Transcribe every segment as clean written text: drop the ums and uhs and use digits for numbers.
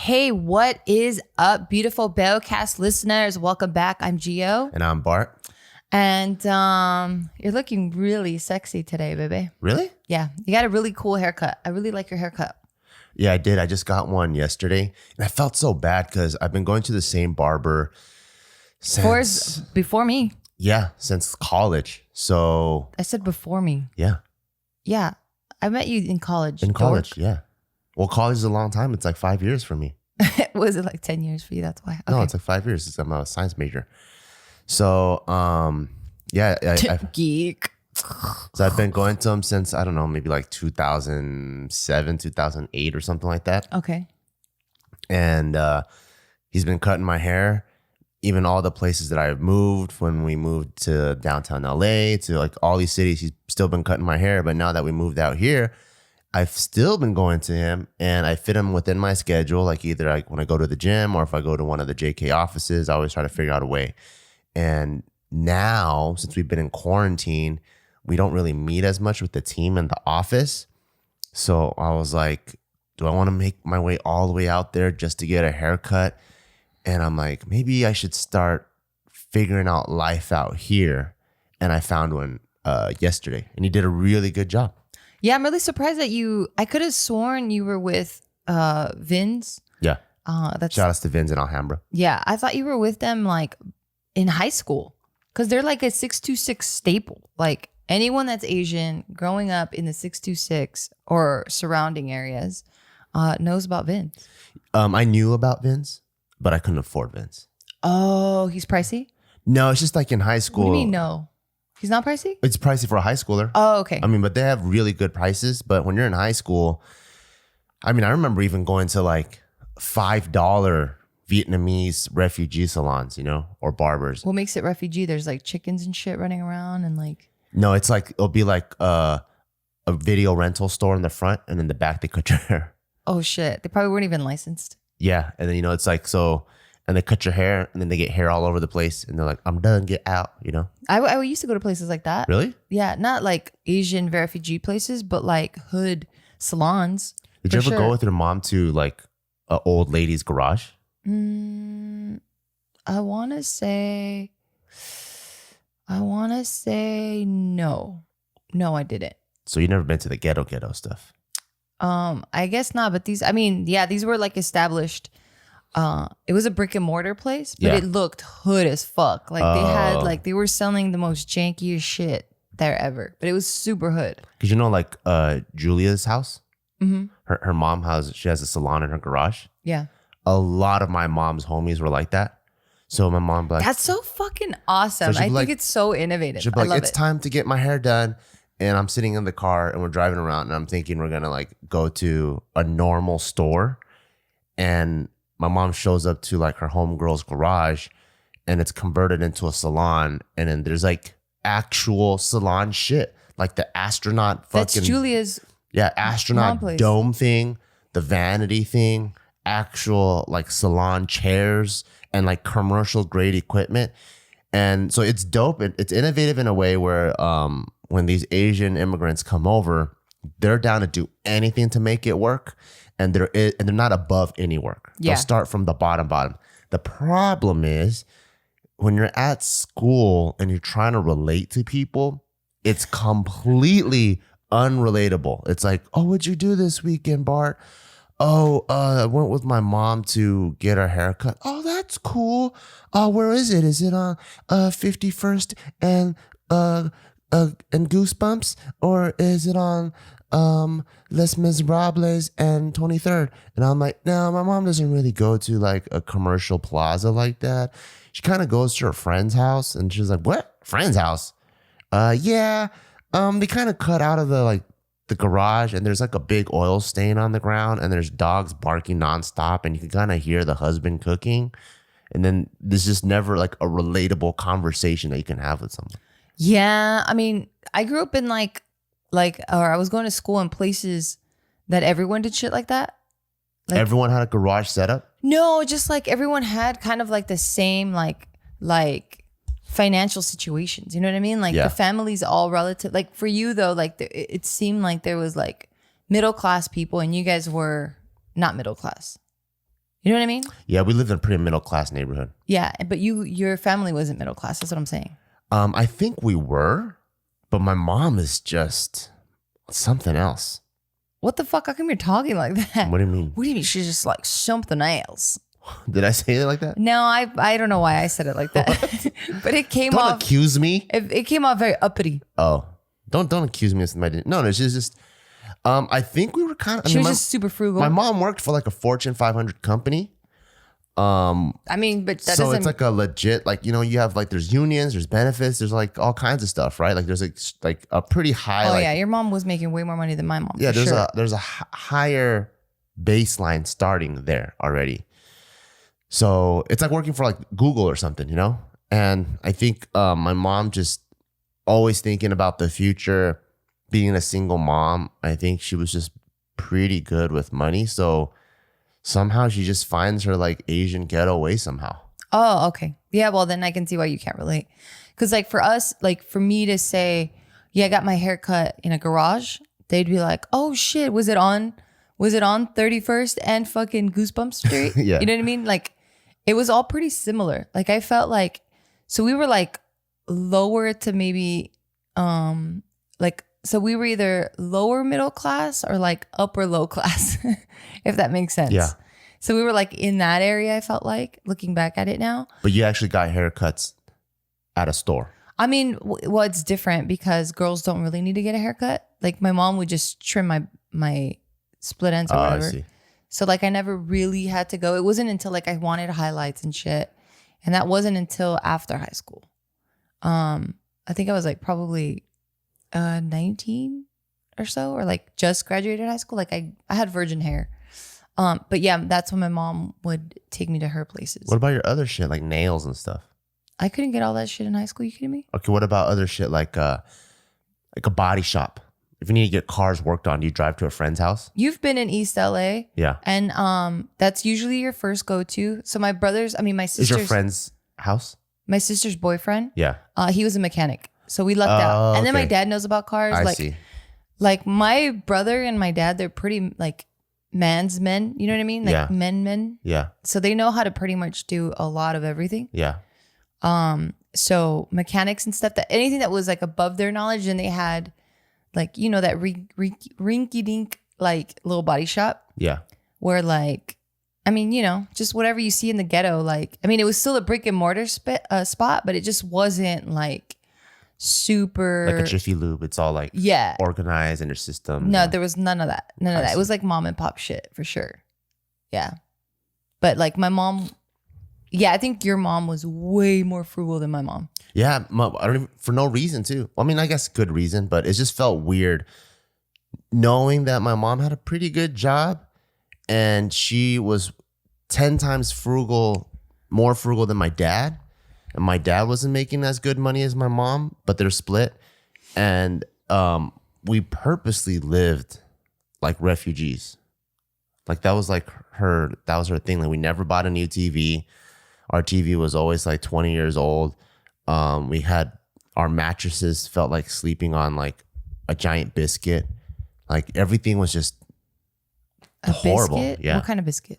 Hey, what is up, beautiful Bellcast listeners? Welcome back. I'm Gio. And I'm Bart. And you're looking really sexy today, baby. Really? Yeah. You got a really cool haircut. I really like your haircut. Yeah, I did. I just got one yesterday. And I felt so bad because I've been going to the same barber since... Before me. Yeah, since college. So... I said before me. Yeah. Yeah. I met you in college. In college, yeah. Well, college is a long time. It's like 5 years for me. Was it like 10 years for you? That's why. Okay. No, it's like 5 years. I'm a science major. So, yeah. Geek. So I've been going to him since, I don't know, maybe like 2007, 2008 or something like that. Okay. And he's been cutting my hair. Even all the places that I moved, when we moved to downtown LA, to like all these cities, he's still been cutting my hair. But now that we moved out here, I've still been going to him and I fit him within my schedule. Like either like when I go to the gym or if I go to one of the JK offices, I always try to figure out a way. And now, since we've been in quarantine, we don't really meet as much with the team in the office. So I was like, do I want to make my way all the way out there just to get a haircut? And I'm like, maybe I should start figuring out life out here. And I found one yesterday and he did a really good job. Yeah, I'm really surprised that I could have sworn you were with Vins. Yeah. That's Shout outs to Vins and Alhambra. Yeah, I thought you were with them like in high school because they're like a 626 staple. Like anyone that's Asian growing up in the 626 or surrounding areas knows about Vins. I knew about Vins, but I couldn't afford Vins. Oh, he's pricey? No, it's just like in high school. What do you mean no? He's not pricey? It's pricey for a high schooler. Oh, okay. I mean, but they have really good prices. But when you're in high school, I mean, I remember even going to like $5 Vietnamese refugee salons, you know, or barbers. What makes it refugee? There's like chickens and shit running around and like... No, it's like, it'll be like a video rental store in the front and in the back they cut your hair. Oh shit. They probably weren't even licensed. Yeah. And then, you know, it's like, so... And they cut your hair and then they get hair all over the place. And they're like, I'm done, get out, you know? I used to go to places like that. Really? Yeah, not like Asian refugee places, but like hood salons. Did you ever go with your mom to like an old lady's garage? I want to say no. No, I didn't. So you never been to the ghetto stuff? I guess not. But these were like established. It was a brick and mortar place, but it looked hood as fuck. Like they were selling the most jankiest shit there ever, but it was super hood. Cause you know, like Julia's house, mm-hmm. her mom she has a salon in her garage. Yeah, a lot of my mom's homies were like that. So my mom be like, that's so fucking awesome. So I think it's so innovative. She'd be like, it's time to get my hair done. And I'm sitting in the car and we're driving around and I'm thinking we're gonna like go to a normal store, and my mom shows up to like her homegirl's garage and it's converted into a salon. And then there's like actual salon shit, like the astronaut fucking... That's Julia's... Yeah, astronaut dome thing, the vanity thing, actual like salon chairs and like commercial grade equipment. And so it's dope. It's innovative in a way where when these Asian immigrants come over, they're down to do anything to make it work. And they're not above any work. Yeah. They'll start from the bottom. The problem is when you're at school and you're trying to relate to people, it's completely unrelatable. It's like, oh, what'd you do this weekend, Bart? Oh, I went with my mom to get her haircut. Oh, that's cool. Where is it? Is it on 51st and Goosebumps, or is it on Les Miserables and 23rd? And I'm like, no, my mom doesn't really go to like a commercial plaza like that. She kind of goes to her friend's house, and she's like, what? Friend's house? Yeah. They kind of cut out of the garage, and there's like a big oil stain on the ground, and there's dogs barking nonstop, and you can kind of hear the husband cooking. And then there's just never like a relatable conversation that you can have with someone. Yeah, I mean, I grew up in or I was going to school in places that everyone did shit like that. Like, everyone had a garage setup? No, just like everyone had kind of like the same like financial situations. You know what I mean? Like the family's all relative. Like for you though, like it seemed like there was like middle class people, and you guys were not middle class. You know what I mean? Yeah, we lived in a pretty middle class neighborhood. Yeah, but your family wasn't middle class. That's what I'm saying. I think we were, but my mom is just something else. What the fuck? How come you're talking like that? What do you mean? What do you mean? She's just like something else. Did I say it like that? No, I don't know why I said it like that. But it came off. Don't accuse me. It came off very uppity. Oh, don't accuse me of something I didn't. No, she's just. I think we were kind of. She was just super frugal. My mom worked for like a Fortune 500 company. I mean, but that so doesn't. It's like a legit, like, you know, you have like, there's unions, there's benefits, there's like all kinds of stuff, right? Like there's like a pretty high. Oh yeah, your mom was making way more money than my mom. Yeah, for there's a higher baseline starting there already. So it's like working for like Google or something, you know? And I think my mom just always thinking about the future, being a single mom. I think she was just pretty good with money. So somehow she just finds her like Asian ghetto way somehow. Oh, okay. Yeah, well then I can see why you can't relate. Because like for us, like for me to say, yeah, I got my hair cut in a garage, they'd be like, oh shit, was it on 31st and fucking Goosebumps Street? Yeah. You know what I mean? Like it was all pretty similar. Like I felt like, so we were like lower to maybe so we were either lower middle class or like upper low class, if that makes sense. Yeah. So we were like in that area, I felt like, looking back at it now. But you actually got haircuts at a store. I mean, well, it's different because girls don't really need to get a haircut. Like my mom would just trim my split ends or whatever. I see. So like I never really had to go. It wasn't until like I wanted highlights and shit. And that wasn't until after high school. I think I was like probably 19 or so, or like just graduated high school. Like I had virgin hair. But yeah, that's when my mom would take me to her places. What about your other shit, like nails and stuff? I couldn't get all that shit in high school. You kidding me? Okay, what about other shit like a body shop? If you need to get cars worked on, do you drive to a friend's house? You've been in East LA. Yeah. And that's usually your first go-to. So my sister's... Is your friend's house? My sister's boyfriend. Yeah. He was a mechanic. So we lucked out. And then my okay. dad knows about cars. I see. Like my brother and my dad, they're pretty like man's men. You know what I mean? Like Yeah. men. Yeah. So they know how to pretty much do a lot of everything. Yeah. So mechanics and stuff, that anything that was like above their knowledge, and they had like, you know, that rinky dink like little body shop Yeah. where like, I mean, you know, just whatever you see in the ghetto. Like, I mean, it was still a brick and mortar spot, but it just wasn't like super Like a Jiffy Lube. It's all like organized in your system. No, there was none of that. None of that. It was like mom and pop shit for sure. Yeah. But like my mom, yeah, I think your mom was way more frugal than my mom. Yeah, I don't even, for no reason too. I mean, I guess good reason, but it just felt weird knowing that my mom had a pretty good job and she was 10 times more frugal than my dad. And my dad wasn't making as good money as my mom, but they're split. And we purposely lived like refugees. Like that was her thing. Like we never bought a new TV. Our TV was always like 20 years old. We had our mattresses felt like sleeping on like a giant biscuit. Like everything was just horrible. Biscuit? Yeah. What kind of biscuit?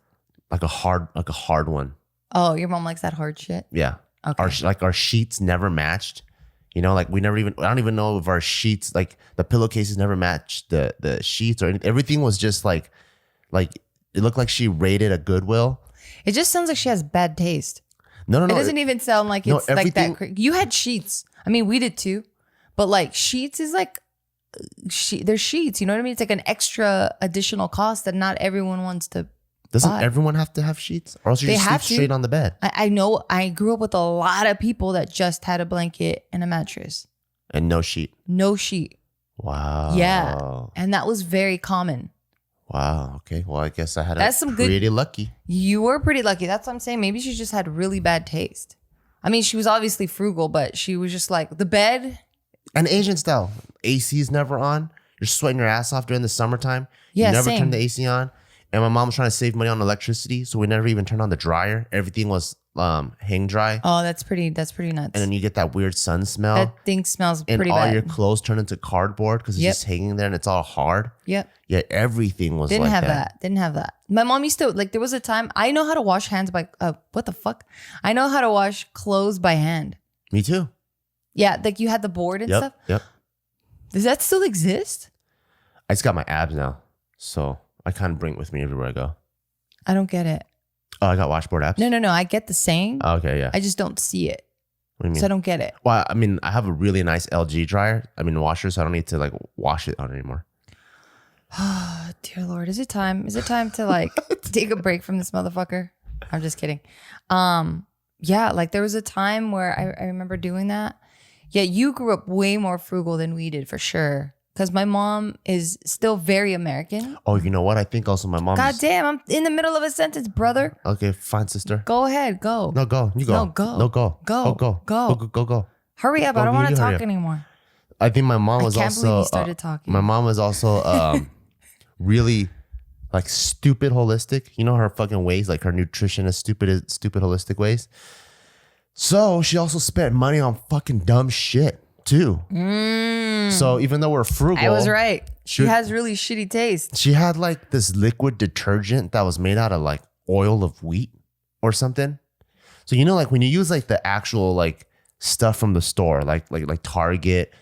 Like a hard one. Oh, your mom likes that hard shit? Yeah. Okay. Our sheets never matched. You know, like I don't even know if our sheets, like the pillowcases never matched the sheets or anything. Everything was just like it looked like she raided a Goodwill. It just sounds like she has bad taste. No. It doesn't even sound like it's like that. You had sheets. I mean, we did too. But like sheets is like, they're sheets. You know what I mean? It's like an extra additional cost that not everyone wants to Doesn't buy. everyone have to have sheets? Or else you just sleep straight on the bed. I know. I grew up with a lot of people that just had a blanket and a mattress. And no sheet. No sheet. Wow. Yeah. And that was very common. Wow. Okay. Well, I guess I had pretty lucky. You were pretty lucky. That's what I'm saying. Maybe she just had really bad taste. I mean, she was obviously frugal, but she was just like the bed. And Asian style. AC is never on. You're sweating your ass off during the summertime. Yeah, you never same. turn the AC on. And my mom was trying to save money on electricity, so we never even turned on the dryer. Everything was hang dry. Oh, that's pretty nuts. And then you get that weird sun smell. That thing smells and pretty all bad. your clothes turn into cardboard because it's just hanging there and it's all hard. Yep. Yeah, everything was Didn't like have that. Didn't have that. My mom used to, like, there was a time, I know how to wash hands by, what the fuck? I know how to wash clothes by hand. Me too. Yeah, like you had the board and stuff. Yep. Does that still exist? I just got my abs now, so I kind of bring it with me everywhere I go. I don't get it. Oh, I got washboard abs? No. I get the saying. Oh, okay, yeah. I just don't see it. What do you mean? So I don't get it. Well, I mean, I have a really nice LG dryer. Washer, so I don't need to like wash it out anymore. Oh, dear Lord. Is it time? Is it time to like take a break from this motherfucker? I'm just kidding. Yeah, like there was a time where I remember doing that. Yeah, you grew up way more frugal than we did for sure. Because my mom is still very American. Oh, you know what? I think also my mom. God damn, I'm in the middle of a sentence, brother. Okay, fine, sister. Go ahead, go. No, go. You go. No, go. No, go. Go. Go. Hurry up. Go, I don't want to you hurry talk up. anymore. I think my mom was I can't also. believe you started talking. My mom was also really like stupid holistic. You know her fucking ways, like her nutritionist stupid holistic ways. So she also spent money on fucking dumb shit too. So even though we're frugal, I was right. She has really shitty taste. She had like this liquid detergent that was made out of like oil of wheat or something. So you know, like when you use like the actual like stuff from the store, like Target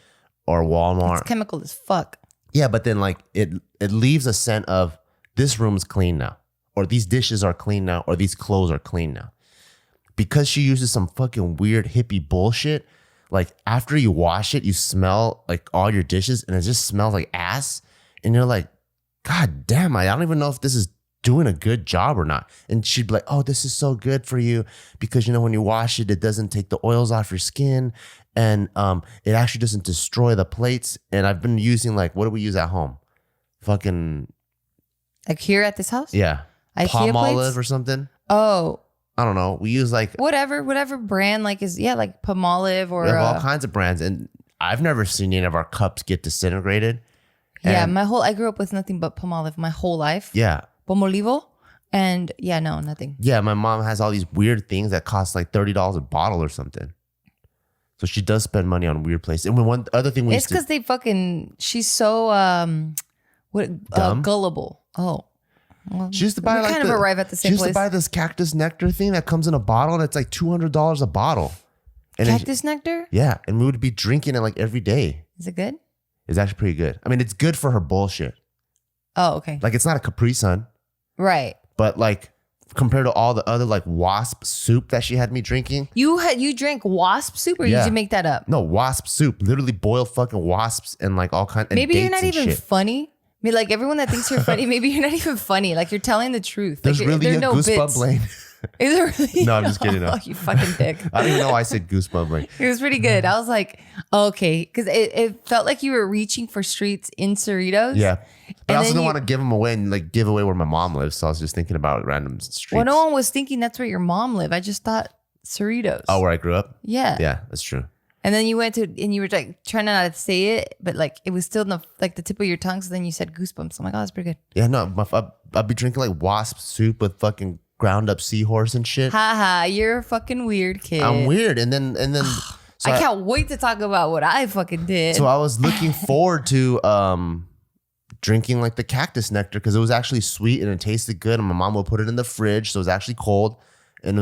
or Walmart, It's chemical as fuck. yeah, but then like it leaves a scent of this room's clean now, or these dishes are clean now, or these clothes are clean now. Because she uses some fucking weird hippie bullshit. Like after you wash it, you smell like all your dishes and it just smells like ass. And you're like, God damn, I don't even know if this is doing a good job or not. And she'd be like, oh, this is so good for you because, you know, when you wash it, it doesn't take the oils off your skin. And it actually doesn't destroy the plates. And I've been using like, what do we use at home? Fucking. Like here at this house? Yeah. IKEA Palm plates? olive or something. Oh. I don't know. We use like whatever brand like is like Palmolive or we have all kinds of brands, and I've never seen any of our cups get disintegrated. Yeah, And I grew up with nothing but Palmolive my whole life. yeah, Palmolivo, and yeah, no, nothing. yeah. My mom has all these weird things that cost like $30 a bottle or something. So she does spend money on weird places. And one other thing It's because she's so gullible. Oh. Well, she used to buy we like kind of arrive at the same She used place. to buy this cactus nectar thing that comes in a bottle, and it's like $200 a bottle. And Cactus nectar? yeah, and we would be drinking it like every day. Is it good? It's actually pretty good. I mean, it's good for her bullshit. Oh, okay. Like it's not a Capri Sun, Right. but like compared to all the other like Wasp soup that she had me drinking. You drank wasp soup or Yeah. did you make that up? No, wasp soup. Literally boiled fucking wasps and like all kinds. Maybe you're dates not and even shit. funny. I mean, like everyone that thinks you're funny, maybe you're not even funny. Like you're telling the truth. There's like, really there a are no goosebump bits. lane. Is it really? No, I'm just kidding. No. Oh, you fucking dick. I don't even know why I said goosebump lane. It was pretty good. I was like, okay, because it felt like you were reaching for streets in Cerritos. Yeah, but And I also then don't you- want to give them away and like give away where my mom lives. So I was just thinking about random streets. Well, no one was thinking that's where your mom lived. I just thought Cerritos. Oh, where I grew up. Yeah. Yeah, that's true. And then you went to, and you were like trying not to say it, but like it was still in the tip of your tongue. So then you said goosebumps. I'm like, oh, that's pretty good. Yeah, no, I'd be drinking like wasp soup with fucking ground up seahorse and shit. Haha, you're a fucking weird kid. I'm weird, and then so I can't wait to talk about what I fucking did. So I was looking forward to drinking like the cactus nectar because it was actually sweet and it tasted good. And my mom would put it in the fridge, so it was actually cold, and it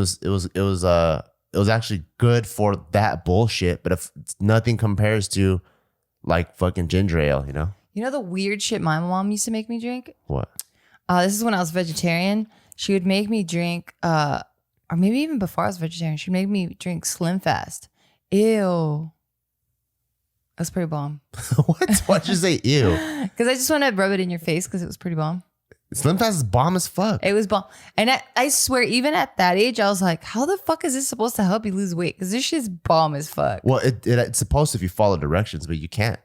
was actually good for that bullshit. But if nothing compares to like fucking ginger ale, you know? You know the weird shit my mom used to make me drink? What? This is when I was vegetarian. She would make me drink, or maybe even before I was vegetarian, she'd make me drink Slim Fast. Ew. That's pretty bomb. What? Why'd you say ew? Because I just want to rub it in your face because it was pretty bomb. Slim Fast is bomb as fuck. It was bomb. And I swear, even at that age, I was like, how the fuck is this supposed to help you lose weight? Because this shit's bomb as fuck. Well, it's supposed to if you follow directions, but you can't.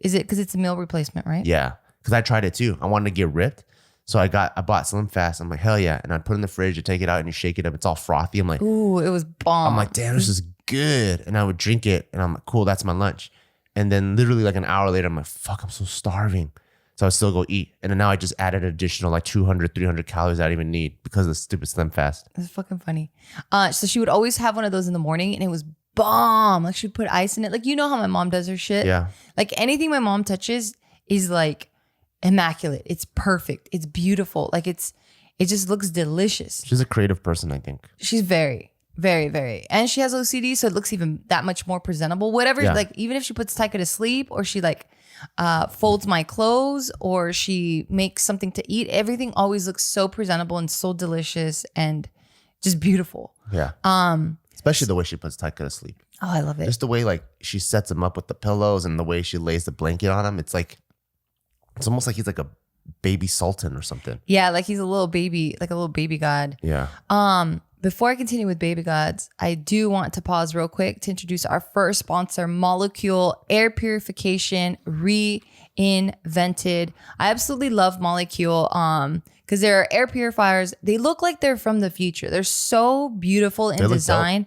Is it because it's a meal replacement, right? Yeah, because I tried it too. I wanted to get ripped. So I bought Slim Fast. I'm like, hell yeah. And I put it in the fridge, you take it out and you shake it up. It's all frothy. I'm like, Ooh, it was bomb. I'm like, damn, this is good. And I would drink it and I'm like, cool, that's my lunch. And then literally like an hour later, I'm like, fuck, I'm so starving. So I would still go eat. And then now I just added additional like 200, 300 calories I didn't even need because of the stupid Slim Fast. That's fucking funny. So she would always have one of those in the morning and it was bomb. Like she'd put ice in it. Like, you know how my mom does her shit? Yeah. Like anything my mom touches is like immaculate. It's perfect. It's beautiful. Like it just looks delicious. She's a creative person, I think. She's very, very, very. And she has OCD, so it looks even that much more presentable. Whatever, like even if she puts Taika to sleep or she like folds my clothes or she makes something to eat, everything always looks so presentable and so delicious and just beautiful. Yeah. Especially the way she puts Taika to sleep. Oh, I love it. Just the way like she sets him up with the pillows and the way she lays the blanket on him. It's almost like he's like a baby sultan or something. Yeah, like he's a little baby, like a little baby god. Yeah. Before I continue with baby gods, I do want to pause real quick to introduce our first sponsor, Molecule Air Purification Reinvented. I absolutely love Molecule because there are air purifiers. They look like they're from the future. They're so beautiful in design.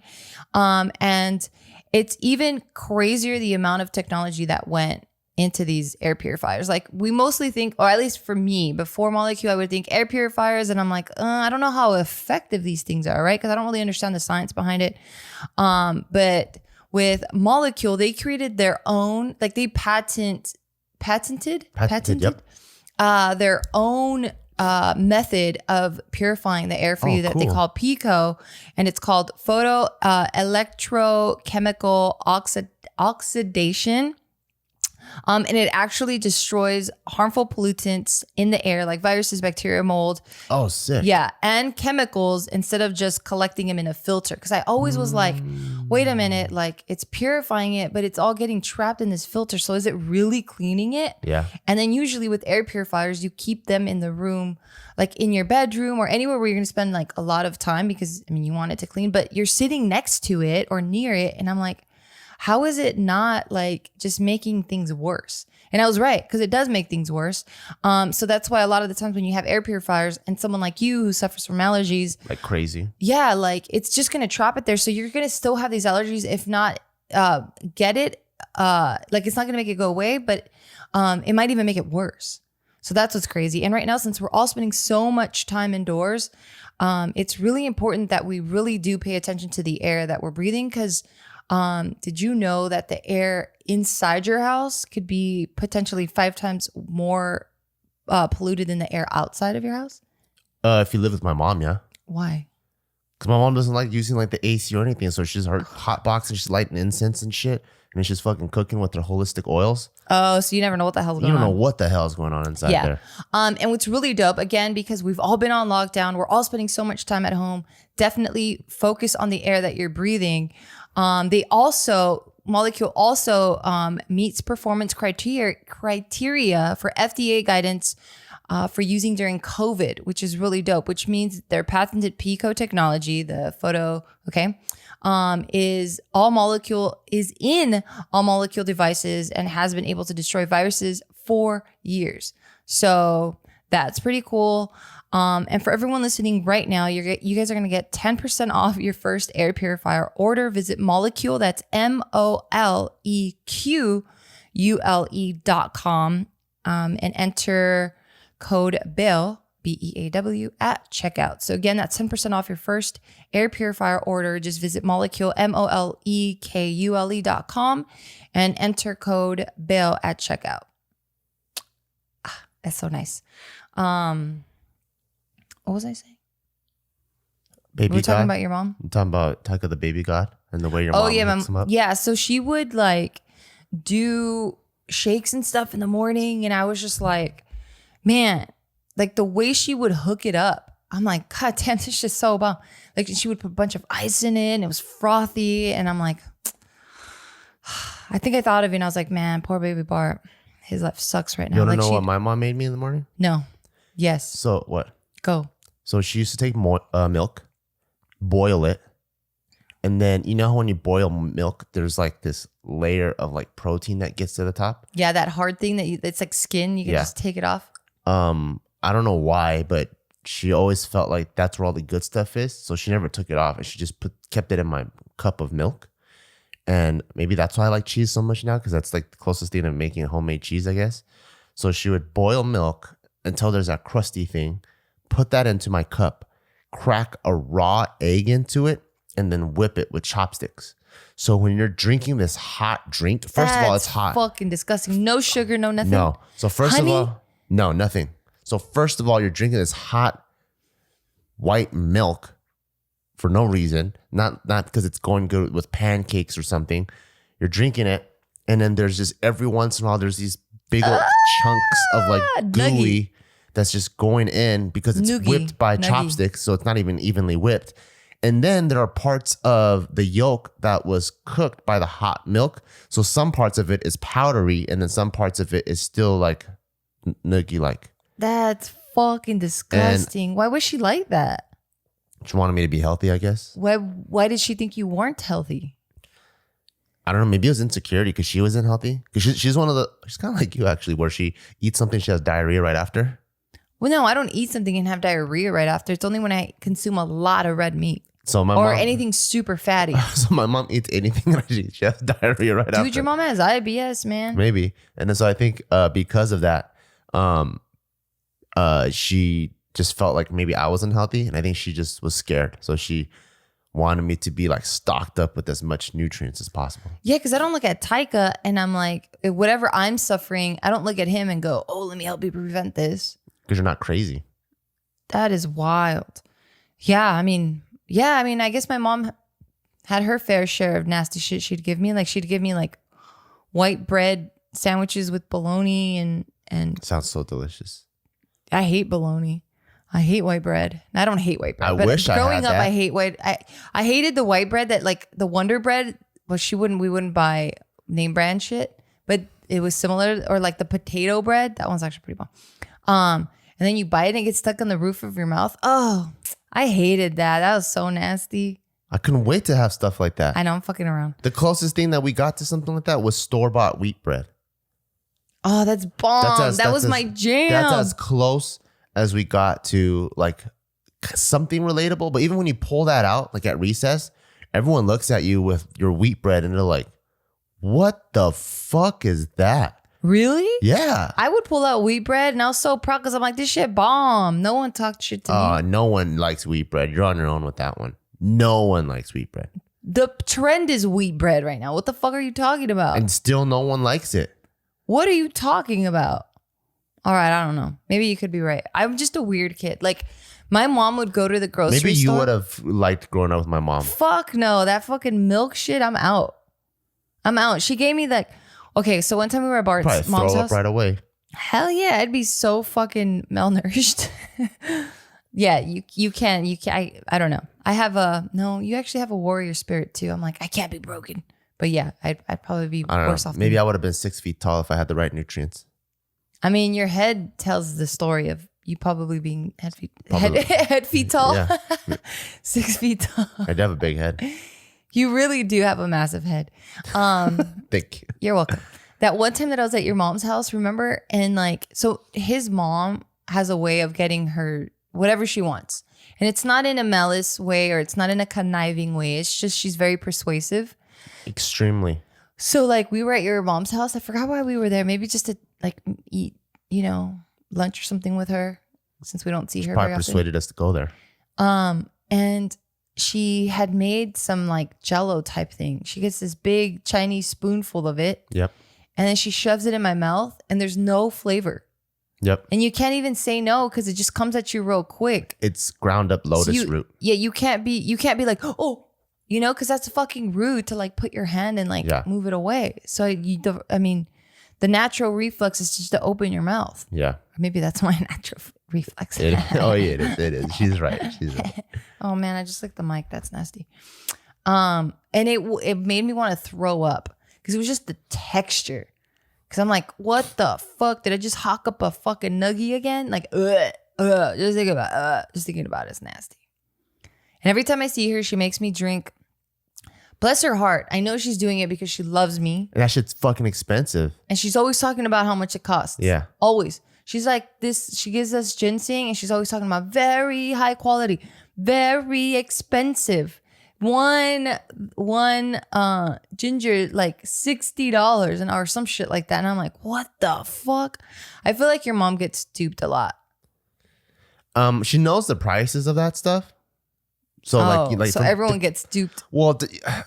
And it's even crazier the amount of technology that went into these air purifiers. Like we mostly think, or at least for me, before Molecule, I would think air purifiers, and I'm like, I don't know how effective these things are, right? Because I don't really understand the science behind it. But with Molecule, they created their own, like they patented Yep. Their own method of purifying the air for you that they call PICO, and it's called photo electrochemical oxidation. And it actually destroys harmful pollutants in the air, like viruses, bacteria, mold. Oh, sick. Yeah. And chemicals instead of just collecting them in a filter. Because I always was like, wait a minute, like it's purifying it, but it's all getting trapped in this filter. So is it really cleaning it? Yeah. And then usually with air purifiers, you keep them in the room, like in your bedroom or anywhere where you're going to spend like a lot of time because, I mean, you want it to clean, but you're sitting next to it or near it. And I'm like, how is it not like just making things worse? And I was right, because it does make things worse. So that's why a lot of the times when you have air purifiers and someone like you who suffers from allergies, like crazy. Yeah, like it's just going to trap it there. So you're going to still have these allergies, if not get it. Like it's not going to make it go away, but it might even make it worse. So that's what's crazy. And right now, since we're all spending so much time indoors, it's really important that we really do pay attention to the air that we're breathing, because did you know that the air inside your house could be potentially 5 times more polluted than the air outside of your house? If you live with my mom, yeah. Why? Because my mom doesn't like using like the AC or anything. So she's her hot box and she's lighting incense and shit. And then she's fucking cooking with her holistic oils. Oh, so you never know what the hell's going on. You don't know what the hell's going on inside there. And what's really dope, again, because we've all been on lockdown, we're all spending so much time at home, definitely focus on the air that you're breathing. Molecule also meets performance criteria for FDA guidance for using during COVID, which is really dope, which means their patented PICO technology, the photo, is in all molecule devices and has been able to destroy viruses for years. So that's pretty cool. And for everyone listening right now, you guys are going to get 10% off your first air purifier order. Visit Molecule, that's molequle.com, and enter code BEAW, BEAW, at checkout. So again, that's 10% off your first air purifier order. Just visit Molecule, molequle.com, and enter code BEAW at checkout. That's so nice. What was I saying? Baby We're God? talking about your mom? I'm talking about Taika the baby god and the way your mom hooks him up. Yeah, so she would like do shakes and stuff in the morning, and I was just like, man, like the way she would hook it up, I'm like, God damn, this is just so bomb. Like she would put a bunch of ice in it, and it was frothy, and I'm like, I think I thought of you, and I was like, man, poor baby Bart, his life sucks right now. You want to like know what my mom made me in the morning? No. Yes. So what? Go. So she used to take milk, boil it, and then you know how when you boil milk, there's like this layer of like protein that gets to the top. Yeah, that hard thing it's like skin. You can just take it off. I don't know why, but she always felt like that's where all the good stuff is. So she never took it off, and she just kept it in my cup of milk. And maybe that's why I like cheese so much now, because that's like the closest thing to making a homemade cheese, I guess. So she would boil milk until there's that crusty thing, put that into my cup, crack a raw egg into it, and then whip it with chopsticks. So when you're drinking this hot drink, first of all, it's hot. Fucking disgusting. No sugar, no nothing. No. So first Honey? of all, no, nothing. So first of all, you're drinking this hot white milk for no reason, not because it's going good with pancakes or something. You're drinking it, and then there's just every once in a while there's these big old chunks of like gooey nuggy. that's just going in because it's Noogie. whipped by Nuggy. chopsticks, so it's not even evenly whipped. And then there are parts of the yolk that was cooked by the hot milk. So some parts of it is powdery, and then some parts of it is still like noogie like. That's fucking disgusting. Why was she like that? She wanted me to be healthy, I guess. Why did she think you weren't healthy? I don't know. Maybe it was insecurity because she wasn't healthy. Because she's one of the, she's kind of like you actually, where she eats something, she has diarrhea right after. Well, no, I don't eat something and have diarrhea right after. It's only when I consume a lot of red meat. So my or mom, anything super fatty. So my mom eats anything and she has diarrhea right after. Dude, your mom has IBS, man. Maybe. And then so I think because of that, she just felt like maybe I wasn't healthy, and I think she just was scared. So she wanted me to be like stocked up with as much nutrients as possible. Yeah, because I don't look at Taika and I'm like, whatever I'm suffering, I don't look at him and go, oh, let me help you prevent this. Because you're not crazy. That is wild. I mean, I guess my mom had her fair share of nasty shit she'd give me. Like she'd give me like white bread sandwiches with bologna and Sounds so delicious. I hate bologna. I hate white bread. I don't hate white bread. I wish I had growing up, that. I hate white. I hated the white bread that like the Wonder Bread. Well, we wouldn't buy name brand shit, but it was similar. Or like the potato bread. That one's actually pretty bomb. And then you bite it and it gets stuck on the roof of your mouth. Oh, I hated that. That was so nasty. I couldn't wait to have stuff like that. I know, I'm fucking around. The closest thing that we got to something like that was store-bought wheat bread. Oh, that's bomb. That was my jam. That's as close as we got to like something relatable. But even when you pull that out, like at recess, everyone looks at you with your wheat bread and they're like, what the fuck is that? Really? Yeah. I would pull out wheat bread and I was so proud because I'm like, this shit bomb. No one talked shit to me. No one likes wheat bread. You're on your own with that one. No one likes wheat bread. The trend is wheat bread right now. What the fuck are you talking about? And still no one likes it. What are you talking about? All right, I don't know. Maybe you could be right. I'm just a weird kid. Like, my mom would go to the grocery store. Maybe you would have liked growing up with my mom. Fuck no. That fucking milk shit, I'm out. She gave me like, okay, so one time we were at Bart's Probably mom's throw house. up right away. Hell yeah, I'd be so fucking malnourished. Yeah, you can. I don't know. You actually have a warrior spirit too. I'm like, I can't be broken. But yeah, I'd probably be I don't worse know. off. Maybe I would have been 6 feet tall if I had the right nutrients. I mean, your head tells the story of you probably being head feet tall. Yeah. 6 feet tall. I'd have a big head. You really do have a massive head. Thank you. You're welcome. That one time that I was at your mom's house, remember? And like, so his mom has a way of getting her whatever she wants. And it's not in a malice way or it's not in a conniving way. It's just she's very persuasive. Extremely. So like we were at your mom's house. I forgot why we were there. Maybe just to like eat, lunch or something with her since we don't see her very Probably often. persuaded us to go there. And she had made some like jello type thing. She gets this big Chinese spoonful of it. Yep. And then she shoves it in my mouth and there's no flavor. Yep. And you can't even say no because it just comes at you real quick. It's ground up lotus root. Yeah, you can't be like, oh, because that's fucking rude to like put your hand and like move it away. So the natural reflex is just to open your mouth. Yeah. Or maybe that's my natural reflex. Oh yeah, it is. She's right. Oh man, I just licked the mic. That's nasty. And it made me want to throw up because it was just the texture. Because I'm like, what the fuck? Did I just hawk up a fucking nuggie again? Like, just thinking about it, it's nasty. And every time I see her, she makes me drink. Bless her heart. I know she's doing it because she loves me. And that shit's fucking expensive. And she's always talking about how much it costs. Yeah. Always. She's like this. She gives us ginseng and she's always talking about very high quality, very expensive. one ginger like $60 an hour, some shit like that. And I'm like, what the fuck? I feel like your mom gets duped a lot. She knows the prices of that stuff. So so everyone gets duped. Well,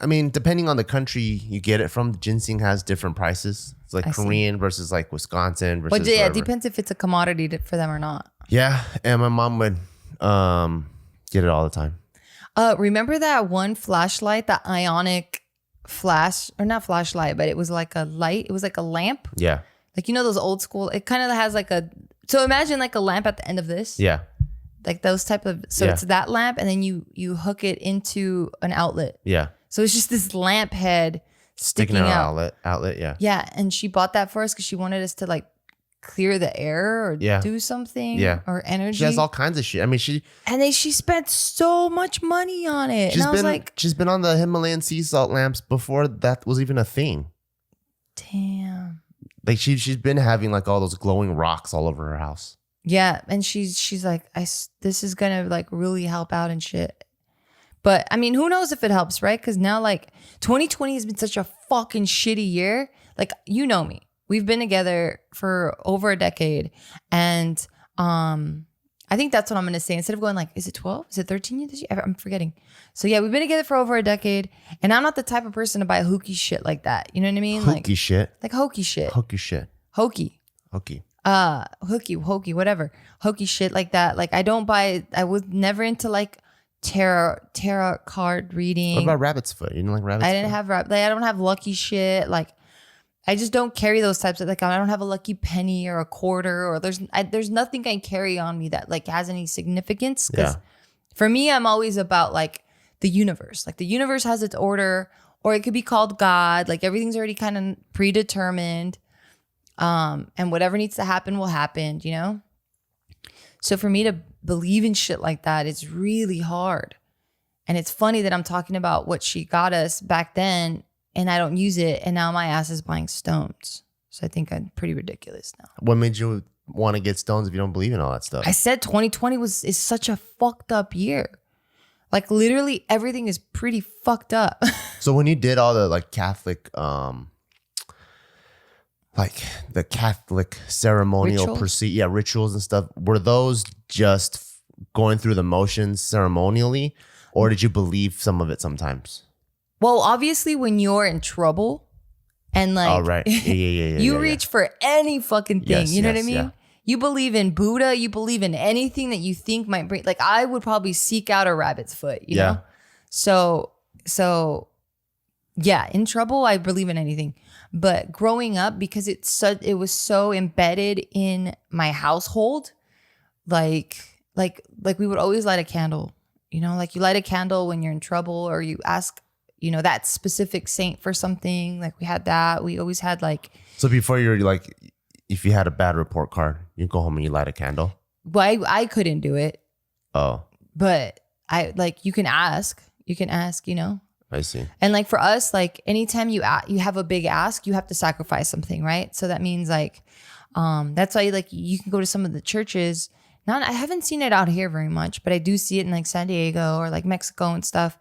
I mean, depending on the country you get it from, ginseng has different prices. It's like Korean versus like Wisconsin versus. But yeah, it depends if it's a commodity for them or not. Yeah, and my mom would get it all the time. Remember that one flashlight, that ionic flash, or not flashlight, but it was like a light. It was like a lamp. Yeah. Like, you know, those old school, it kind of has like so imagine like a lamp at the end of this. Yeah. Like those type of, it's that lamp and then you hook it into an outlet. Yeah. So it's just this lamp head sticking out. Outlet, yeah. Yeah. And she bought that for us because she wanted us to like clear the air or do something or energy. She has all kinds of shit. I mean, she spent so much money on it. And I was like, she's been on the Himalayan sea salt lamps before that was even a thing. Damn. Like she's been having like all those glowing rocks all over her house. Yeah, and she's like, this is gonna like really help out and shit. But I mean, who knows if it helps, right? Because now like 2020 has been such a fucking shitty year. Like, you know me, we've been together for over a decade, and I think that's what I'm gonna say instead of going like, is it 12? Is it 13 years this year? I'm forgetting. So yeah, we've been together for over a decade, and I'm not the type of person to buy hooky shit like that. You know what I mean? Hokey shit. Like hokey shit. Hokey shit. Hokey. Hokey, whatever. Hokey shit like that. Like I was never into like tarot card reading. What about rabbit's foot? You didn't like rabbit's foot? I don't have lucky shit. Like, I just don't carry those types of, like, I don't have a lucky penny or a quarter, or there's nothing I carry on me that like has any significance. Because for me, I'm always about like the universe. Like the universe has its order, or it could be called God. Like everything's already kind of predetermined. And whatever needs to happen will happen, you know? So for me to believe in shit like that, it's really hard. And it's funny that I'm talking about what she got us back then and I don't use it. And now my ass is buying stones. So I think I'm pretty ridiculous now. What made you want to get stones if you don't believe in all that stuff? I said 2020 is such a fucked up year. Like literally everything is pretty fucked up. So when you did all the like Catholic, like the Catholic ceremonial rituals and stuff, were those just going through the motions ceremonially, or did you believe some of it sometimes? Well, obviously when you're in trouble and like you reach for any fucking thing, you know what I mean? Yeah. You believe in Buddha, you believe in anything that you think might bring, like I would probably seek out a rabbit's foot, you know? So yeah, in trouble, I believe in anything. But growing up, because it was so embedded in my household, like we would always light a candle, you know, like you light a candle when you're in trouble, or you ask, you know, that specific saint for something. Like we had that. We always had like. So before you're like, if you had a bad report card, you go home and you light a candle? Well, I couldn't do it. Oh. But you can ask, you know. I see. And like for us, like anytime you have a big ask, you have to sacrifice something, right? So that means like, that's why like you can go to some of the churches. I haven't seen it out here very much, but I do see it in like San Diego or like Mexico and stuff.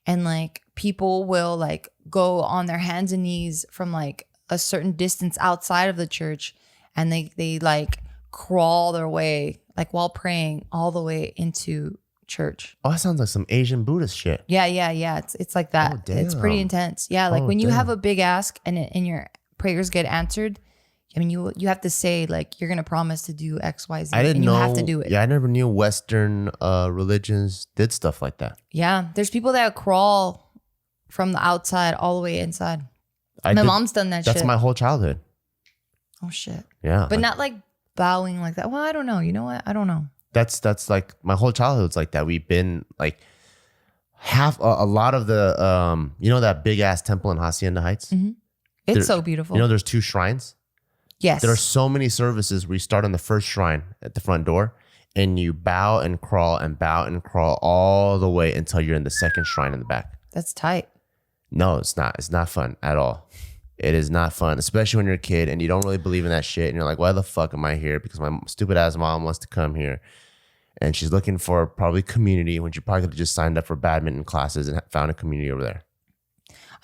And like people will like go on their hands and knees from like a certain distance outside of the church, and they like crawl their way like while praying all the way into church. Oh, that sounds like some Asian Buddhist shit. Yeah. It's like that. Oh, it's pretty intense. Yeah, like when you have a big ask and your prayers get answered, I mean, you have to say like you're gonna promise to do X, Y, Z. I didn't know. You have to do it. Yeah, I never knew Western religions did stuff like that. Yeah, there's people that crawl from the outside all the way inside. My mom's done that. That's my whole childhood. Oh shit. Yeah, but not like bowing like that. Well, I don't know. You know what? I don't know. That's like my whole childhood's like that. We've been like a lot of the you know that big ass temple in Hacienda Heights. Mm-hmm. It's so beautiful. You know, there's 2 shrines. Yes. There are so many services where you start on the first shrine at the front door, and you bow and crawl all the way until you're in the second shrine in the back. That's tight. No, it's not. It's not fun at all. It is not fun, especially when you're a kid and you don't really believe in that shit. And you're like, why the fuck am I here? Because my stupid ass mom wants to come here. and she's looking for probably community when she probably could have just signed up for badminton classes and found a community over there.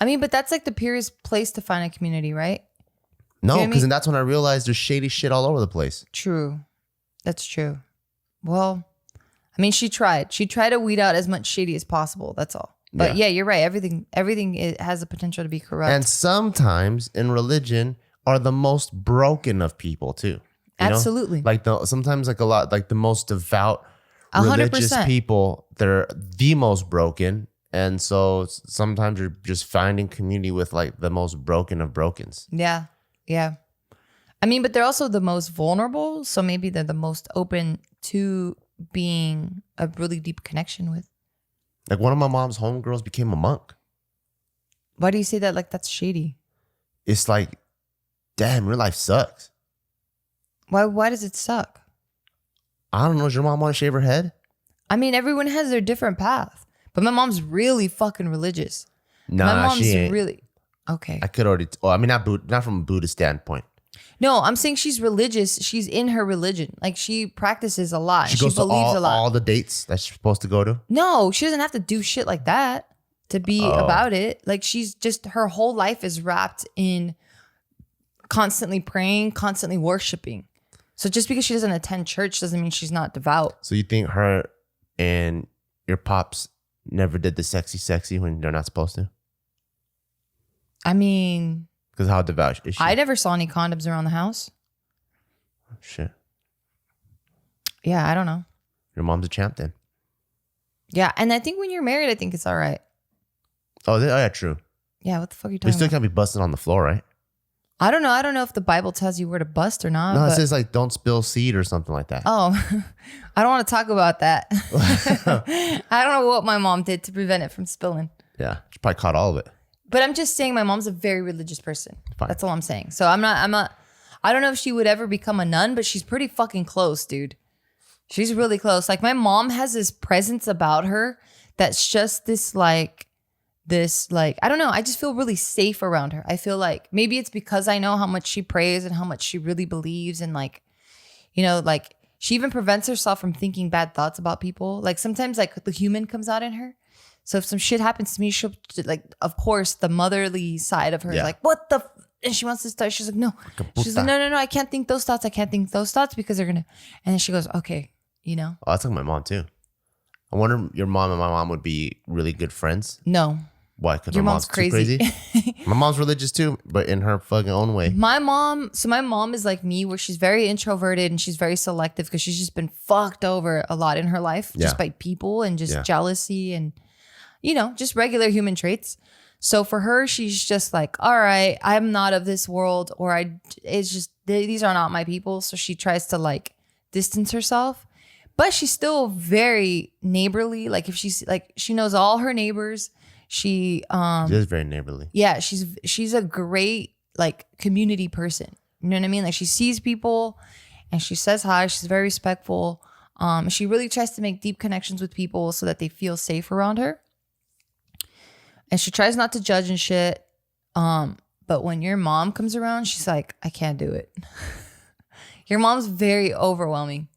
I mean, but that's like the purest place to find a community, right? No, You know what I because mean? then that's when I realized there's shady shit all over the place. True. That's true. Well, I mean, she tried. She tried to weed out as much shady as possible. That's all. But yeah, you're right. Everything it has the potential to be corrupt. And sometimes in religion are the most broken of people too. You Absolutely. know? Like sometimes like a lot, like the most devout 100%. religious people, they're the most broken. And so sometimes you're just finding community with like the most broken of brokens. Yeah. Yeah. I mean, but they're also the most vulnerable. So maybe they're the most open to being a really deep connection with. Like one of my mom's homegirls became a monk. Why do you say that? Like that's shady. It's like, damn, your life sucks. Why does it suck? I don't know. Does your mom want to shave her head? I mean, everyone has their different path. But my mom's really fucking religious. Nah, my mom's she ain't. really okay. I could already. I mean, not from a Buddhist standpoint. No, I'm saying she's religious. She's in her religion. Like she practices a lot. She goes to believes a lot. all the dates that she's supposed to go to. No, she doesn't have to do shit like that to be about it. Like she's just, her whole life is wrapped in constantly praying, constantly worshiping. So just because she doesn't attend church doesn't mean she's not devout. So you think her and your pops never did the sexy when they're not supposed to? I mean, because how devout is she? I never saw any condoms around the house. Shit. Yeah, I don't know. Your mom's a champ then. Yeah, and I think when you're married, I think it's all right. Oh yeah, true. Yeah, what the fuck are you But you talking still about? can't be busting on the floor, right? I don't know. I don't know if the Bible tells you where to bust or not. No, it but- says like don't spill seed or something like that. Oh, I don't want to talk about that. I don't know what my mom did to prevent it from spilling. Yeah, she probably caught all of it. But I'm just saying my mom's a very religious person. Fine. That's all I'm saying. So I'm not, I don't know if she would ever become a nun, but she's pretty fucking close, dude. She's really close. Like my mom has this presence about her that's just this like, I don't know. I just feel really safe around her. I feel like maybe it's because I know how much she prays and how much she really believes. And like, you know, like she even prevents herself from thinking bad thoughts about people. Like sometimes like the human comes out in her. So if some shit happens to me, she'll like, of course, the motherly side of her is like, what the? And she wants to start. She's like, no. She's like, no. I can't think those thoughts. I can't think those thoughts because they're going to. And then she goes, okay, you know. Oh, that's like my mom too. I wonder your mom and my mom would be really good friends. No. Why? Because Your my mom's crazy. too crazy. My mom's religious too, but in her fucking own way. My mom is like me, where she's very introverted and she's very selective because she's just been fucked over a lot in her life just by people and just jealousy and, you know, just regular human traits. So for her, she's just like, all right, I'm not of this world, or it's just, these are not my people. So she tries to like distance herself, but she's still very neighborly. Like if she's like, she knows all her neighbors. She is very neighborly. Yeah, she's a great like community person. You know what I mean? Like she sees people and she says hi. She's very respectful. She really tries to make deep connections with people so that they feel safe around her. And she tries not to judge and shit. But when your mom comes around, she's like, I can't do it. Your mom's very overwhelming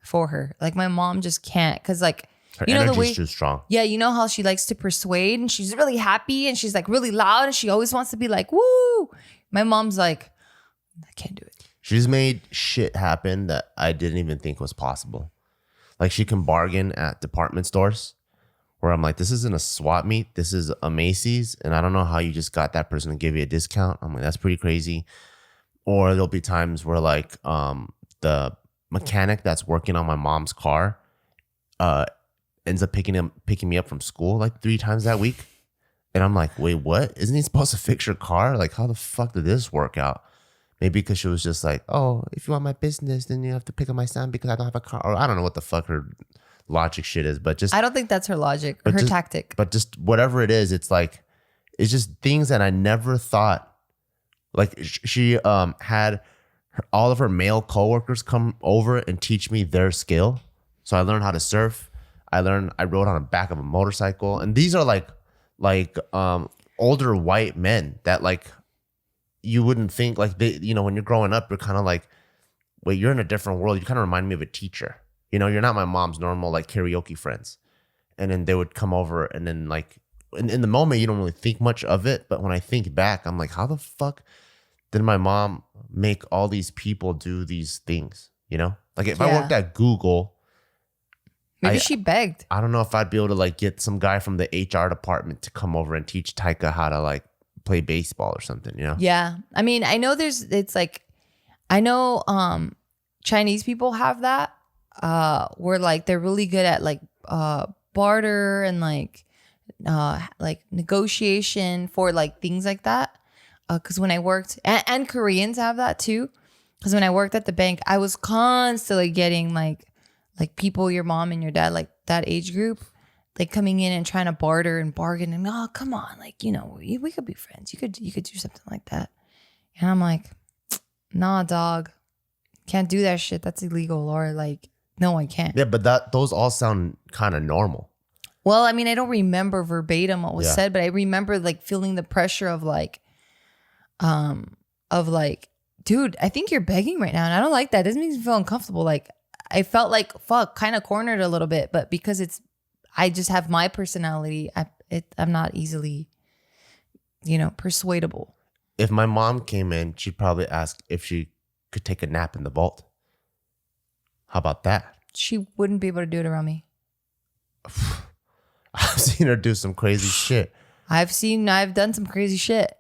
for her. Like my mom just can't, because like, Her you know, energy's the way, too strong. yeah, you know how she likes to persuade and she's really happy and she's like really loud and she always wants to be like, woo. My mom's like, I can't do it. She's made shit happen that I didn't even think was possible. Like she can bargain at department stores where I'm like, this isn't a swap meet. This is a Macy's. And I don't know how you just got that person to give you a discount. I'm like, that's pretty crazy. Or there'll be times where like the mechanic that's working on my mom's car ends up picking me up from school like 3 times that week. And I'm like, wait, what? Isn't he supposed to fix your car? Like, how the fuck did this work out? Maybe because she was just like, oh, if you want my business, then you have to pick up my son because I don't have a car. Or I don't know what the fuck her logic shit is, but just I don't think that's her logic or her tactic. But just whatever it is, it's like, it's just things that I never thought. Like she had all of her male coworkers come over and teach me their skill. So I learned how to surf. I rode on the back of a motorcycle. And these are like older white men that like, you wouldn't think like they, you know, when you're growing up, you're kind of like, wait, you're in a different world. You kind of remind me of a teacher. You know, you're not my mom's normal like karaoke friends. And then they would come over, and then like in the moment you don't really think much of it, but when I think back, I'm like, how the fuck did my mom make all these people do these things? You know, like if I worked at Google, maybe she begged. I don't know if I'd be able to like get some guy from the HR department to come over and teach Taika how to like play baseball or something, you know? Yeah. I mean, I know I know Chinese people have that where like they're really good at like barter and like negotiation for like things like that. Because when I worked, and Koreans have that too. Because when I worked at the bank, I was constantly getting like people, your mom and your dad, like that age group, like coming in and trying to barter and bargain and, oh, come on, like, you know, we could be friends. You could do something like that. And I'm like, nah, dog, can't do that shit. That's illegal. Or like, no, I can't. Yeah, but those all sound kind of normal. Well, I mean, I don't remember verbatim what was said, but I remember like feeling the pressure of like, dude, I think you're begging right now, and I don't like that. It doesn't make me feel uncomfortable. Like I felt like kind of cornered a little bit, but because I just have my personality, I'm not easily, you know, persuadable. If my mom came in, she'd probably ask if she could take a nap in the vault. How about that? She wouldn't be able to do it around me. I've seen her do some crazy shit. I've done some crazy shit.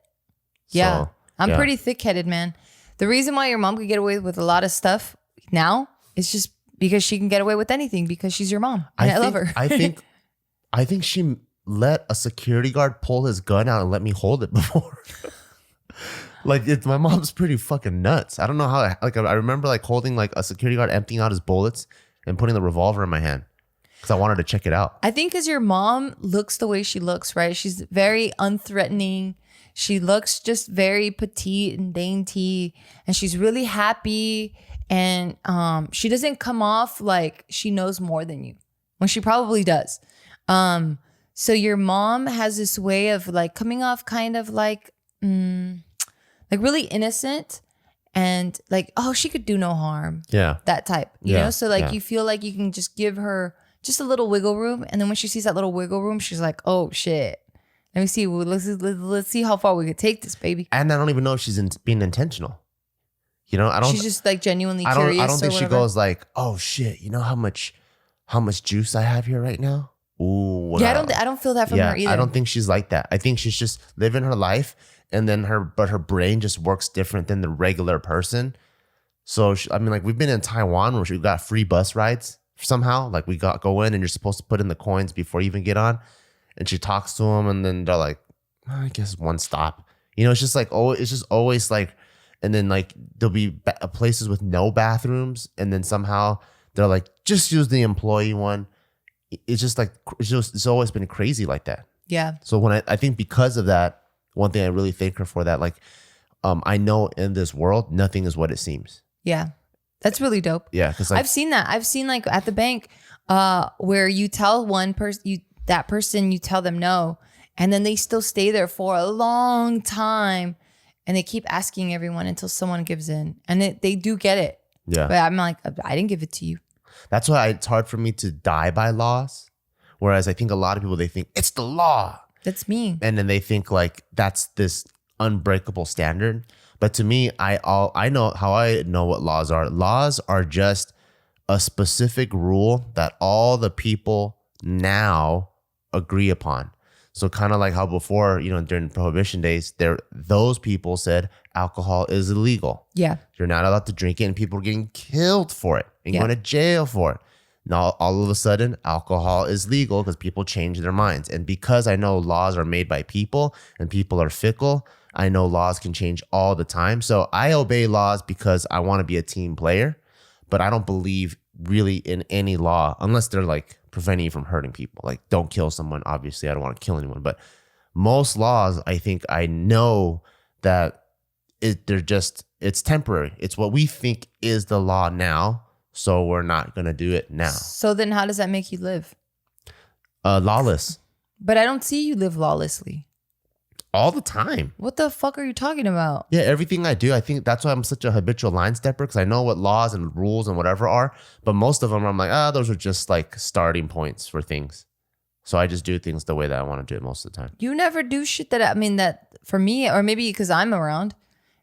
Yeah. So, I'm pretty thick-headed, man. The reason why your mom could get away with a lot of stuff now is just because she can get away with anything because she's your mom. And I love her. I think she let a security guard pull his gun out and let me hold it before. Like my mom's pretty fucking nuts. I don't know how. Like I remember like holding like a security guard emptying out his bullets and putting the revolver in my hand because I wanted to check it out. I think because your mom looks the way she looks, right? She's very unthreatening. She looks just very petite and dainty, and she's really happy. And she doesn't come off like she knows more than you, when she probably does. So your mom has this way of like coming off kind of like really innocent and like, oh, she could do no harm. Yeah. That type, you know? So like you feel like you can just give her just a little wiggle room. And then when she sees that little wiggle room, she's like, oh shit. Let me see. Well, let's see how far we could take this, baby. And I don't even know if she's being intentional. You know, She's just like genuinely curious. I don't think she goes like, oh shit, you know how much juice I have here right now? Ooh. Yeah, I don't feel that from her either. I don't think she's like that. I think she's just living her life, and then her brain just works different than the regular person. So I mean, like we've been in Taiwan where we got free bus rides somehow. Like we go in and you're supposed to put in the coins before you even get on. And she talks to them, and then they're like, I guess one stop. You know, it's just like, oh, it's just always like, and then like there'll be places with no bathrooms, and then somehow they're like, just use the employee one. It's just like, it's always been crazy like that. Yeah. So when I think because of that, one thing I really thank her for that, like, I know in this world, nothing is what it seems. Yeah. That's really dope. Yeah. Cause like, I've seen that. I've seen like at the bank, where you tell one person, you tell them no, and then they still stay there for a long time, and they keep asking everyone until someone gives in, and they do get it. Yeah. But I'm like, I didn't give it to you. That's why it's hard for me to die by laws. Whereas I think a lot of people, they think it's the law. That's me. And then they think like that's this unbreakable standard. But to me, I know how I know what laws are. Laws are just a specific rule that all the people now agree upon. So kind of like how before, you know, during Prohibition days, those people said alcohol is illegal. Yeah. You're not allowed to drink it, and people are getting killed for it and going to jail for it. Now, all of a sudden, alcohol is legal because people change their minds. And because I know laws are made by people and people are fickle, I know laws can change all the time. So I obey laws because I want to be a team player, but I don't believe really in any law unless they're like preventing you from hurting people. Like, don't kill someone. Obviously, I don't want to kill anyone. But most laws, I think I know that it's temporary. It's what we think is the law now. So we're not going to do it now. So then how does that make you live? Lawless. But I don't see you live lawlessly. All the time. What the fuck are you talking about? Yeah, everything I do, I think that's why I'm such a habitual line stepper, because I know what laws and rules and whatever are. But most of them, I'm like, those are just like starting points for things. So I just do things the way that I want to do it most of the time. You never do shit that for me, or maybe because I'm around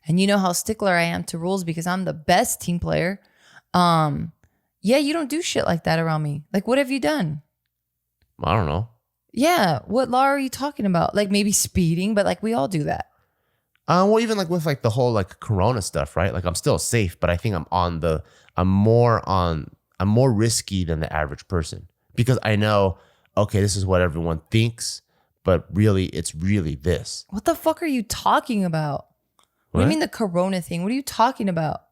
and you know how stickler I am to rules because I'm the best team player. Yeah, you don't do shit like that around me. Like, what have you done? I don't know. Yeah, what law are you talking about? Like maybe speeding, but like we all do that. Well, even like with like the whole like Corona stuff, right? Like I'm still safe, but I think I'm more risky than the average person because I know, okay, this is what everyone thinks, but really it's really this. What the fuck are you talking about? What do you mean the Corona thing? What are you talking about?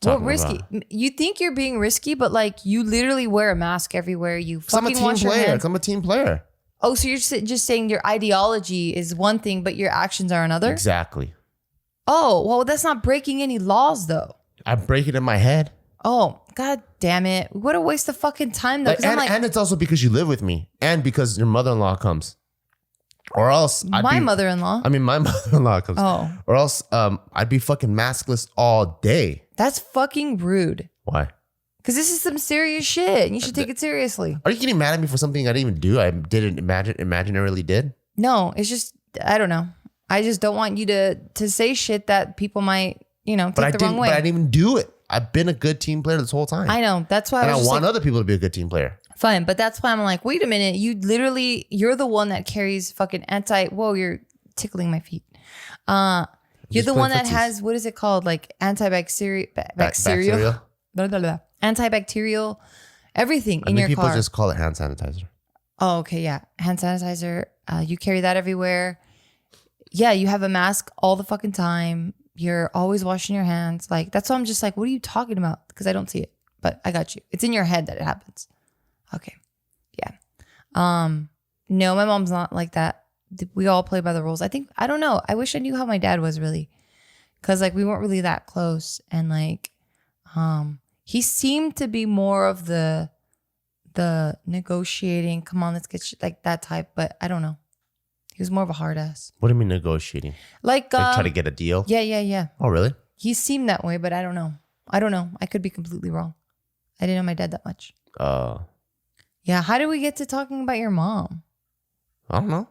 What risky? You think you're being risky, but like you literally wear a mask everywhere. You fucking wash your hands. I'm a team player. Oh, so you're just saying your ideology is one thing, but your actions are another? Exactly. Oh, well, that's not breaking any laws, though. I break it in my head. Oh, god damn it. What a waste of fucking time, though. And it's also because you live with me and because your mother-in-law comes. Or else my mother-in-law. I mean, my mother-in-law comes. Oh. Or else I'd be fucking maskless all day. That's fucking rude. Why? Because this is some serious shit. And you should take it seriously. Are you getting mad at me for something I didn't even do? I didn't imaginarily did? No, it's just, I don't know. I just don't want you to say shit that people might, take the wrong way. But I didn't even do it. I've been a good team player this whole time. I know. That's why I want other people to be a good team player. Fine. But that's why I'm like, wait a minute. You're the one that carries fucking whoa, you're tickling my feet. You're the one that has, what is it called? Like antibacterial, antibacterial, everything in your car. People just call it hand sanitizer. Oh, okay. Yeah. Hand sanitizer. You carry that everywhere. Yeah. You have a mask all the fucking time. You're always washing your hands. Like, that's why I'm just like, what are you talking about? Because I don't see it, but I got you. It's in your head that it happens. Okay. Yeah. No, my mom's not like that. We all play by the rules. I don't know. I wish I knew how my dad was really. Cause like we weren't really that close. And like, he seemed to be more of the negotiating, come on, let's get like that type. But I don't know. He was more of a hard ass. What do you mean negotiating? Like try to get a deal? Yeah. Oh, really? He seemed that way, but I don't know. I could be completely wrong. I didn't know my dad that much. Yeah. How did we get to talking about your mom? I don't know.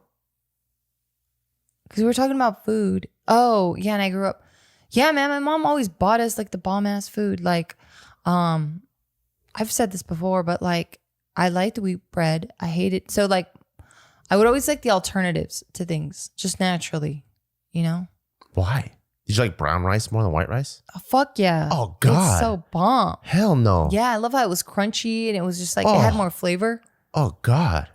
Because we were talking about food. Oh, yeah. And I grew up. Yeah, man. My mom always bought us like the bomb ass food. Like, I've said this before, but like, I like the wheat bread. I hate it. So like, I would always like the alternatives to things just naturally, Why? Did you like brown rice more than white rice? Oh, fuck yeah. Oh, God. It's so bomb. Hell no. Yeah. I love how it was crunchy and it was just like, it had more flavor. Oh, God.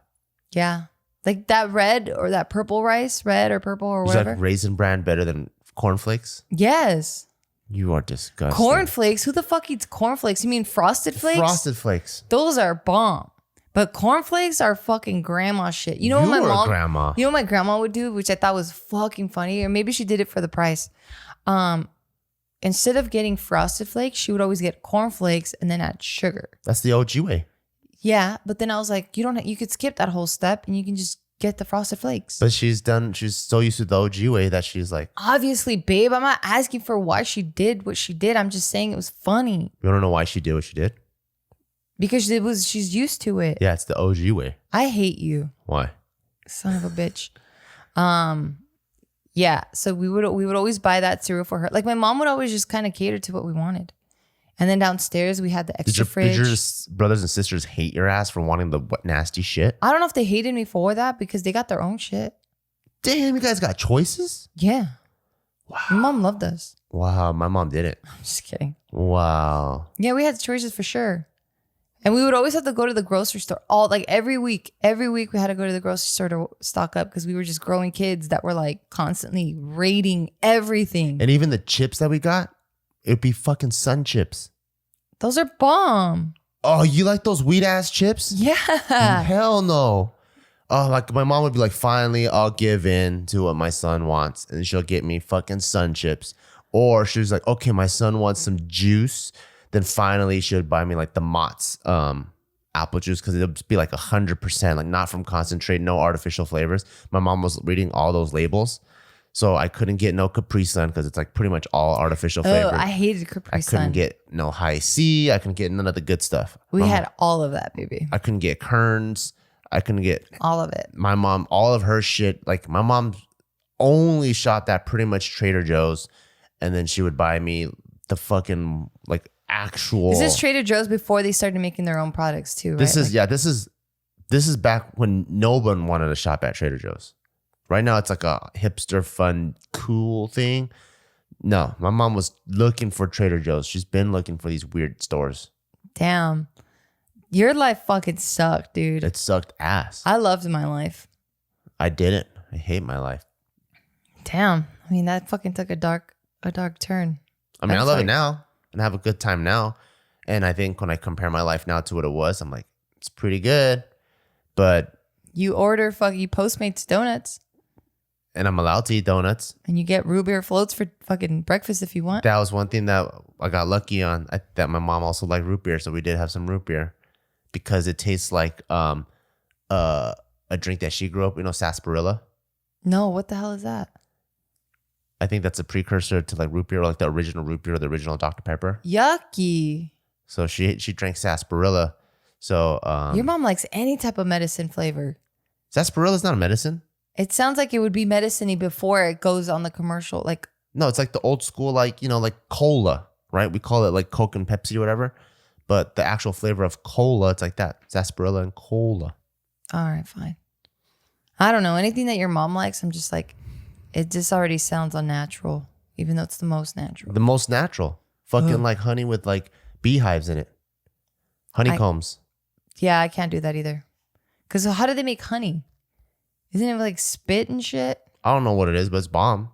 Yeah. Like that red or that purple rice, red or purple or whatever. Is like Raisin Bran better than cornflakes? Yes. You are disgusting. Cornflakes? Who the fuck eats cornflakes? You mean Frosted Flakes? Frosted Flakes. Those are bomb. But cornflakes are fucking grandma shit. You know what my mom? Grandma. You know what my grandma would do, which I thought was fucking funny, or maybe she did it for the price. Instead of getting Frosted Flakes, she would always get cornflakes and then add sugar. That's the OG way. Yeah, but then I was like, you could skip that whole step and you can just get the Frosted Flakes. But she's so used to the OG way that she's like, obviously, babe, I'm not asking for why she did what she did. I'm just saying it was funny. You don't know why she did what she did? Because she's used to it. Yeah, it's the OG way. I hate you. Why? Son of a bitch. Yeah, so we would always buy that cereal for her. Like my mom would always just kind of cater to what we wanted. And then downstairs we had the extra fridge. Did your brothers and sisters hate your ass for wanting the nasty shit? I don't know if they hated me for that because they got their own shit. Damn, you guys got choices? Yeah. Wow. My mom loved us. Wow, my mom didn't. I'm just kidding. Wow. Yeah, we had choices for sure. And we would always have to go to the grocery store every week. Every week we had to go to the grocery store to stock up because we were just growing kids that were like constantly raiding everything. And even the chips that we got, it'd be fucking Sun Chips. Those are bomb. Oh, you like those weed ass chips? Yeah. Hell no. Oh, like my mom would be like, finally, I'll give in to what my son wants. And she'll get me fucking Sun Chips. Or she was like, okay, my son wants some juice. Then finally she would buy me like the Mott's apple juice because it'd be like 100%, like not from concentrate, no artificial flavors. My mom was reading all those labels. So I couldn't get no Capri Sun because it's like pretty much all artificial flavor. Oh, I hated Capri Sun. I couldn't get no High C. I couldn't get none of the good stuff. We had all of that, baby. I couldn't get Kerns. I couldn't get all of it. My mom, all of her shit. Like my mom only shopped at pretty much Trader Joe's, and then she would buy me the fucking like actual. This is Trader Joe's before they started making their own products too, right? This is back when no one wanted to shop at Trader Joe's. Right now, it's like a hipster, fun, cool thing. No, my mom was looking for Trader Joe's. She's been looking for these weird stores. Damn. Your life fucking sucked, dude. It sucked ass. I loved my life. I didn't. I hate my life. Damn. I mean, that fucking took a dark turn. I mean, I love it now and I have a good time now. And I think when I compare my life now to what it was, I'm like, it's pretty good. But you order you Postmates donuts. And I'm allowed to eat donuts. And you get root beer floats for fucking breakfast if you want. That was one thing that I got lucky on. That my mom also liked root beer. So we did have some root beer because it tastes like a drink that she grew up, sarsaparilla. No, what the hell is that? I think that's a precursor to like root beer, like the original root beer, or the original Dr. Pepper. Yucky. So she drank sarsaparilla. So your mom likes any type of medicine flavor. Sarsaparilla is not a medicine. It sounds like it would be medicine-y before it goes on the commercial. Like no, it's like the old school, like cola, right? We call it like Coke and Pepsi or whatever. But the actual flavor of cola, it's like that. Sarsaparilla and cola. All right, fine. I don't know. Anything that your mom likes, I'm just like, it just already sounds unnatural, even though it's the most natural. The most natural. Fucking like honey with like beehives in it. Honeycombs. Yeah, I can't do that either. Because how do they make honey? Isn't it like spit and shit? I don't know what it is, but it's bomb.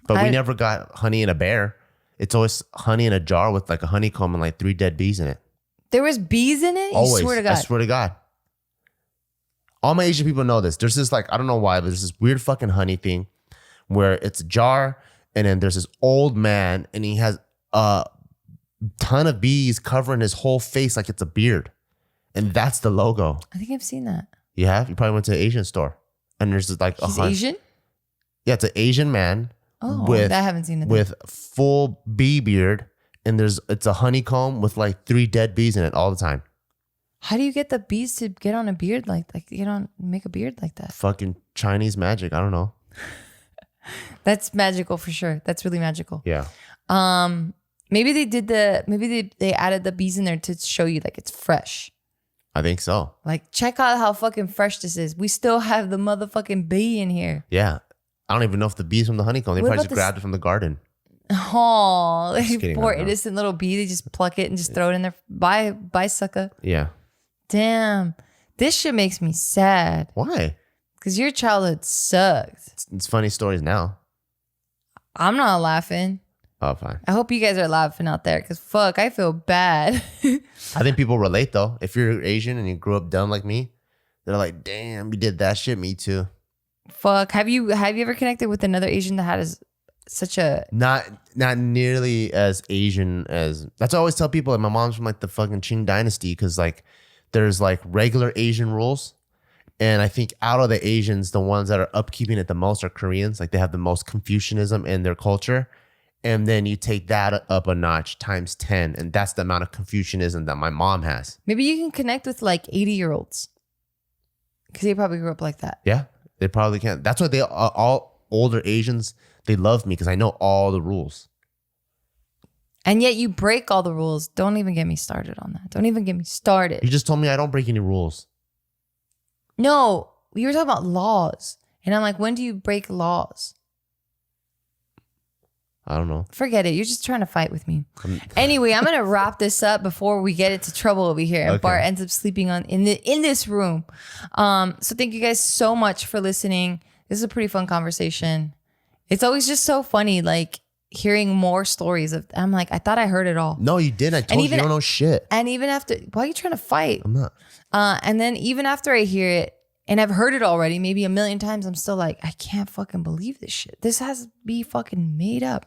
But we never got honey in a bear. It's always honey in a jar with like a honeycomb and like 3 dead bees in it. There was bees in it? Always. You swear to God. I swear to God. All my Asian people know this. There's this like, I don't know why, but there's this weird fucking honey thing where it's a jar and then there's this old man and he has a ton of bees covering his whole face like it's a beard. And that's the logo. I think I've seen that. You have? You probably went to an Asian store. And there's like He's Asian? Yeah, it's an Asian man. Oh, I haven't seen it. With full bee beard. And it's a honeycomb with like 3 dead bees in it all the time. How do you get the bees to get on a beard like you don't make a beard like that? Fucking Chinese magic. I don't know. That's magical for sure. That's really magical. Yeah. Maybe they added the bees in there to show you like it's fresh. I think so. Like, check out how fucking fresh this is. We still have the motherfucking bee in here. Yeah. I don't even know if the bee's from the honeycomb. They probably just grabbed it from the garden. Oh, poor innocent little bee. They just pluck it and just throw it in there. Bye, sucker. Yeah. Damn. This shit makes me sad. Why? Because your childhood sucked. It's funny stories now. I'm not laughing. Oh, fine. I hope you guys are laughing out there because fuck, I feel bad. I think people relate though. If you're Asian and you grew up dumb like me, they're like, damn, you did that shit. Me too. Fuck. Have you ever connected with another Asian that had such a not nearly as Asian as that's what I always tell people. Like my mom's from like the fucking Qing dynasty because like there's like regular Asian rules. And I think out of the Asians, the ones that are upkeeping it the most are Koreans. Like they have the most Confucianism in their culture. And then you take that up a notch times 10. And that's the amount of Confucianism that my mom has. Maybe you can connect with like 80-year-olds. Because they probably grew up like that. Yeah, they probably can. That's why they all older Asians, they love me because I know all the rules. And yet you break all the rules. Don't even get me started on that. Don't even get me started. You just told me I don't break any rules. No, we were talking about laws. And I'm like, when do you break laws? I don't know. Forget it. You're just trying to fight with me. Anyway, I'm going to wrap this up before we get into trouble over here. And Okay. Bart ends up sleeping in this room. So thank you guys so much for listening. This is a pretty fun conversation. It's always just so funny, like hearing more stories of. I'm like, I thought I heard it all. No, you didn't. I told you don't know shit. And even after, why are you trying to fight? I'm not. And then even after I hear it, and I've heard it already, maybe a million times, I'm still like, I can't fucking believe this shit. This has to be fucking made up.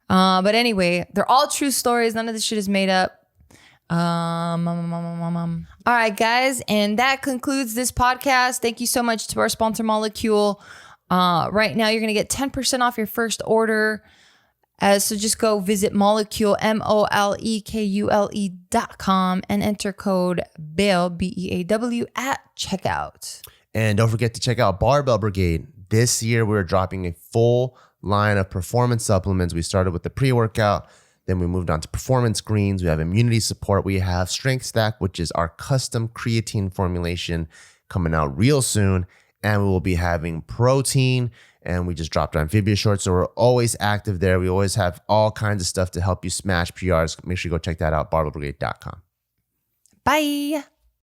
But anyway, they're all true stories. None of this shit is made up. All right, guys. And that concludes this podcast. Thank you so much to our sponsor, Molecule. Right now, you're going to get 10% off your first order. So just go visit Molecule, MOLEKULE.com and enter code BEAW, BEAW at checkout. And don't forget to check out Barbell Brigade. This year, we're dropping a full line of performance supplements. We started with the pre-workout. Then we moved on to performance greens. We have immunity support. We have Strength Stack, which is our custom creatine formulation coming out real soon. And we will be having protein. And we just dropped our Amphibia shorts. So we're always active there. We always have all kinds of stuff to help you smash PRs. Make sure you go check that out, barbellbrigade.com. Bye.